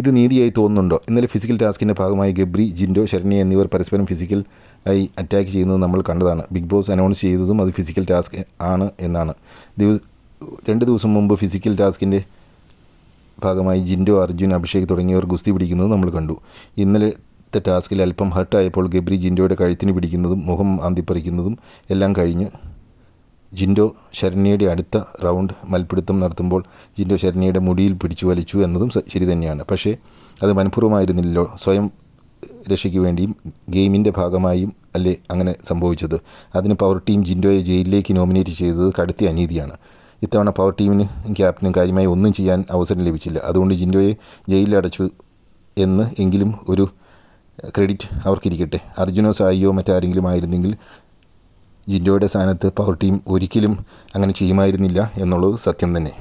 ഇത് നീതിയായി തോന്നുന്നുണ്ടോ? ഇന്നലെ ഫിസിക്കൽ ടാസ്കിൻ്റെ ഭാഗമായി ഗബ്രി, ജിൻഡോ, ശരണ്യ എന്നിവർ പരസ്പരം ഫിസിക്കൽ ആയി അറ്റാക്ക് ചെയ്യുന്നത് നമ്മൾ കണ്ടതാണ്. ബിഗ് ബോസ് അനൗൺസ് ചെയ്തതും അത് ഫിസിക്കൽ ടാസ്ക് ആണ് എന്നാണ്. 2 ദിവസം മുമ്പ് ഫിസിക്കൽ ടാസ്കിൻ്റെ ഭാഗമായി ജിൻഡോ, അർജുൻ, അഭിഷേക് തുടങ്ങിയവർ ഗുസ്തി പിടിക്കുന്നത് നമ്മൾ കണ്ടു. ഇന്നലത്തെ ടാസ്കിൽ അല്പം ഹർട്ടായപ്പോൾ ഗബ്രി ജിൻഡോയുടെ കഴുത്തിന് പിടിക്കുന്നതും മുഖം ആന്തിപ്പറിക്കുന്നതും എല്ലാം കഴിഞ്ഞ് ജിൻഡോ ശരണ്യയുടെ അടുത്ത റൗണ്ട് മൽപ്പിടുത്തം നടത്തുമ്പോൾ ജിൻഡോ ശരണ്യയുടെ മുടിയിൽ പിടിച്ചു വലിച്ചു എന്നതും ശരി തന്നെയാണ്. പക്ഷേ അത് മനഃപൂർവ്വമായിരുന്നില്ലല്ലോ. സ്വയം രക്ഷയ്ക്ക് വേണ്ടിയും ഗെയിമിൻ്റെ ഭാഗമായും അല്ലേ അങ്ങനെ സംഭവിച്ചത്. അതിന് പവർ ടീം ജിൻഡോയെ ജയിലിലേക്ക് നോമിനേറ്റ് ചെയ്തത് കടുത്ത അനീതിയാണ്. ഇത്തവണ പവർ ടീമിന് ക്യാപ്റ്റനും കാര്യമായി ഒന്നും ചെയ്യാൻ അവസരം ലഭിച്ചില്ല. അതുകൊണ്ട് ജിൻഡോയെ ജയിലിലടച്ചു എന്ന് എങ്കിലും ഒരു ക്രെഡിറ്റ് അവർക്കിരിക്കട്ടെ. അർജുനോ സായിയോ മറ്റാരെങ്കിലും ആയിരുന്നെങ്കിൽ ജിൻഡോയുടെ സ്ഥാനത്ത് പവർ ടീം ഒരിക്കലും അങ്ങനെ ചെയ്യുമായിരുന്നില്ല എന്നുള്ളത് സത്യം തന്നെ.